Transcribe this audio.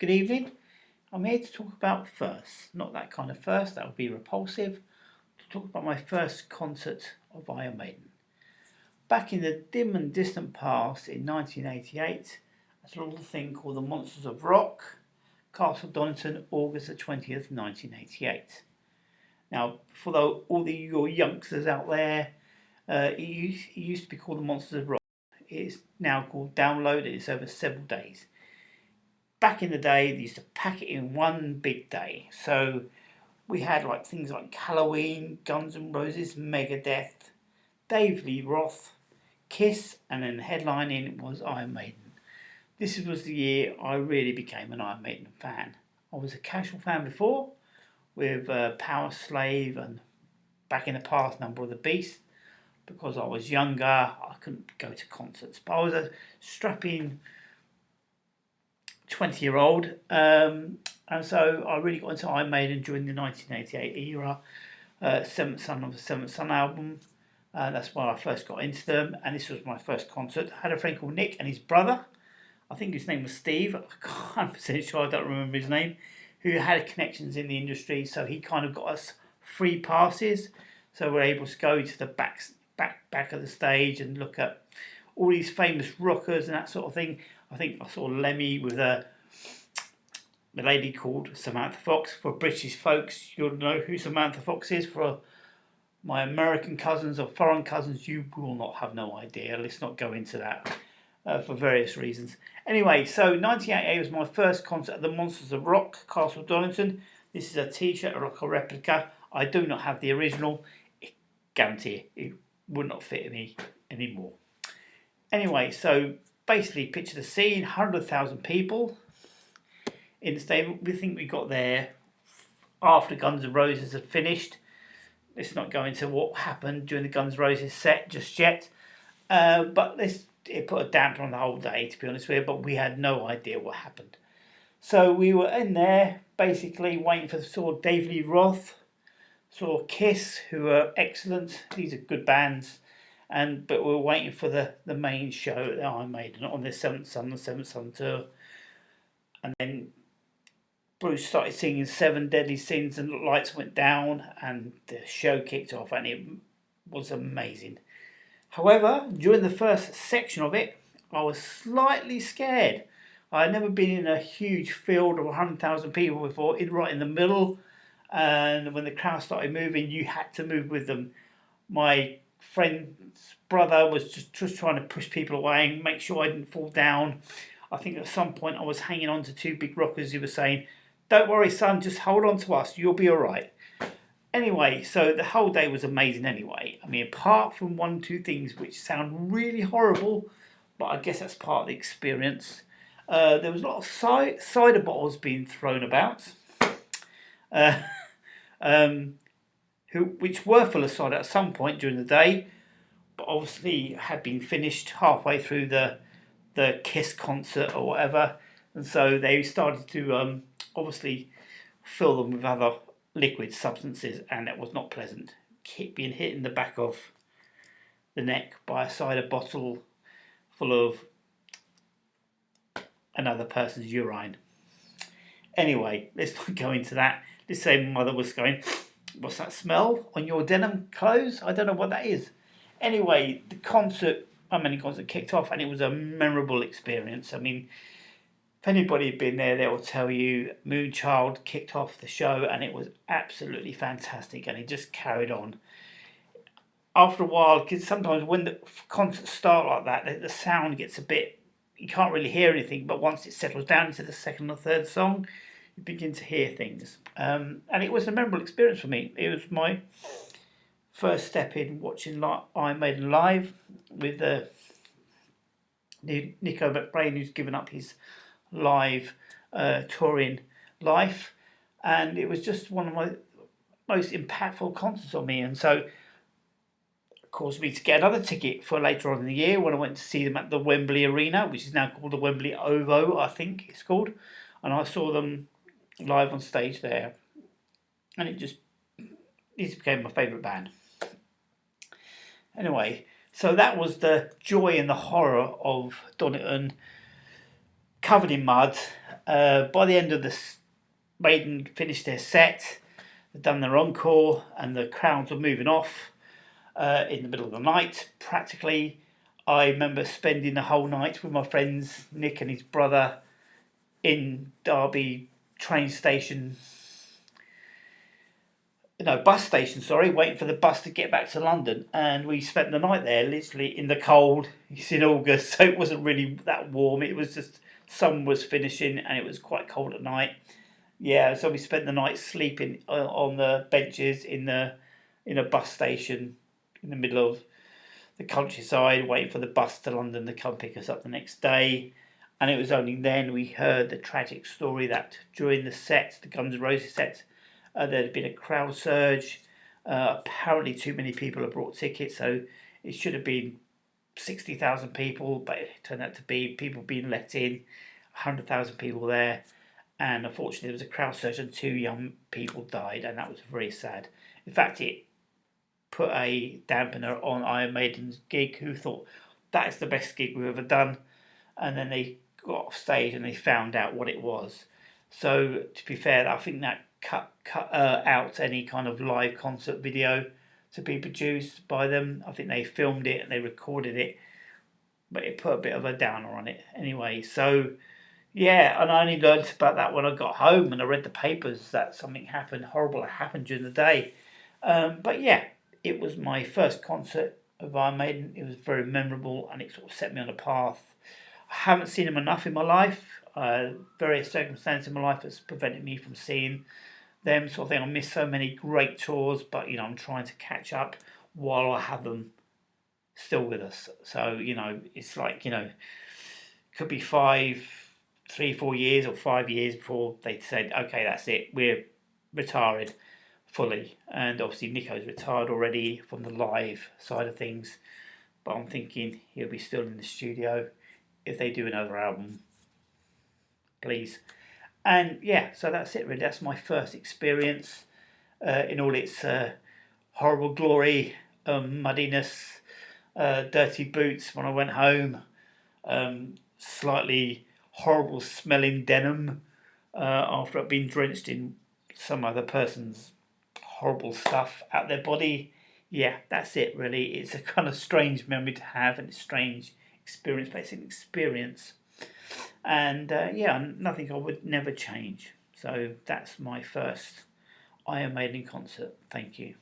good evening. I'm here to talk about first, not that kind of first, that would be repulsive. To talk about my first concert of Iron Maiden. Back in the dim and distant past in 1988, at a little thing called the Monsters of Rock, Castle Donington, August the 20th, 1988. Now, for your youngsters out there, it used to be called the Monsters of Rock. It's now called Download. It's over several days. Back in the day, they used to pack it in one big day. So we had like things like Halloween, Guns N' Roses, Megadeth, Dave Lee Roth, Kiss, and then headlining was Iron Maiden. This was the year I really became an Iron Maiden fan. I was a casual fan before with Power Slave and back in the past Number of the Beast. Because I was younger, I couldn't go to concerts. But I was a strapping 20-year-old, and so I really got into Iron Maiden during the 1988 era. Seventh Son of the Seventh Son album. That's where I first got into them, and this was my first concert. I had a friend called Nick and his brother. I think his name was Steve. I'm 100% sure, I don't remember his name. Who had connections in the industry, so he kind of got us free passes, so we're able to go to the back of the stage and look at all these famous rockers and that sort of thing. I think I saw Lemmy with a lady called Samantha Fox. For British folks, you'll know who Samantha Fox is. For my American cousins or foreign cousins, you will not have no idea. Let's not go into that for various reasons. Anyway, so 1988 was my first concert at the Monsters of Rock, Castle Donington. This is a t-shirt, like a replica. I do not have the original. I guarantee it would not fit me anymore. Anyway, so basically picture the scene, 100,000 people in the stadium. We think we got there after Guns N' Roses had finished. Let's not go into what happened during the Guns N' Roses set just yet. But it put a damper on the whole day, to be honest with you, but we had no idea what happened. So we were in there basically waiting for sort of Dave Lee Roth, sort of Kiss, who are excellent. These are good bands. But we were waiting for the main show that I made on the Seventh Son tour. And then Bruce started singing Seven Deadly Sins and the lights went down and the show kicked off and it was amazing. However, during the first section of it, I was slightly scared. I had never been in a huge field of 100,000 people before, right in the middle. And when the crowd started moving, you had to move with them. My friend's brother was just trying to push people away and make sure I didn't fall down. I think at some point I was hanging on to two big rockers who were saying, "Don't worry, son, just hold on to us, you'll be all right." Anyway, so the whole day was amazing anyway. I mean, apart from one or two things which sound really horrible, but I guess that's part of the experience. There was a lot of cider bottles being thrown about. Which were full of cider at some point during the day, but obviously had been finished halfway through the Kiss concert or whatever, and so they started to obviously fill them with other liquid substances, and it was not pleasant. Being hit in the back of the neck by a cider bottle full of another person's urine. Anyway, let's not go into that. Let's say my mother was going, "What's that smell on your denim clothes? I don't know what that is." Anyway, the concert kicked off and it was a memorable experience. I mean, if anybody had been there, they will tell you Moonchild kicked off the show and it was absolutely fantastic and it just carried on. After a while, because sometimes when the concerts start like that, the sound gets a bit, you can't really hear anything, but once it settles down into the second or third song, you begin to hear things. And it was a memorable experience for me. It was my first step in watching Iron Maiden live with Nico McBrain, who's given up his live touring life. And it was just one of my most impactful concerts on me. And so caused me to get another ticket for later on in the year when I went to see them at the Wembley Arena, which is now called the Wembley OVO, I think it's called. And I saw them live on stage there. And it became my favourite band. Anyway, so that was the joy and the horror of Donington, covered in mud, By the end of Maiden finished their set, they'd done their encore, and the crowds were moving off in the middle of the night, practically. I remember spending the whole night with my friends, Nick and his brother, in Derby train station, no, bus station, sorry, waiting for the bus to get back to London. And we spent the night there, literally in the cold. It's in August, so it wasn't really that warm. It was just, sun was finishing and it was quite cold at night. Yeah, so we spent the night sleeping on the benches in a bus station in the middle of the countryside, waiting for the bus to London to come pick us up the next day. And it was only then we heard the tragic story that during the set, the Guns N' Roses set, there had been a crowd surge. Apparently, too many people had bought tickets, so it should have been 60,000 people, but it turned out to be people being let in, 100,000 people there. And unfortunately, there was a crowd surge and 2 young people died, and that was very sad. In fact, it put a dampener on Iron Maiden's gig, who thought that is the best gig we've ever done. And then they got off stage and they found out what it was. So, to be fair, I think that cut out any kind of live concert video to be produced by them. I think they filmed it and they recorded it, but it put a bit of a downer on it anyway. So, yeah, and I only learned about that when I got home and I read the papers that something horrible happened during the day. But yeah, it was my first concert of Iron Maiden. It was very memorable and it sort of set me on a path. I haven't seen them enough in my life. Various circumstances in my life has prevented me from seeing them, sort of thing. I miss so many great tours, but I'm trying to catch up while I have them still with us. So it's like could be 3, 4 years or 5 years before they said, okay, that's it, we're retired fully. And obviously Nico's retired already from the live side of things, but I'm thinking he'll be still in the studio if they do another album, please. And yeah, so that's it really. That's my first experience in all its horrible glory, muddiness, dirty boots when I went home, slightly horrible smelling denim after I'd been drenched in some other person's horrible stuff out their body. Yeah, that's it really. It's a kind of strange memory to have and a strange experience, but it's an experience. And yeah, nothing I would never change. So that's my first Iron Maiden concert. Thank you.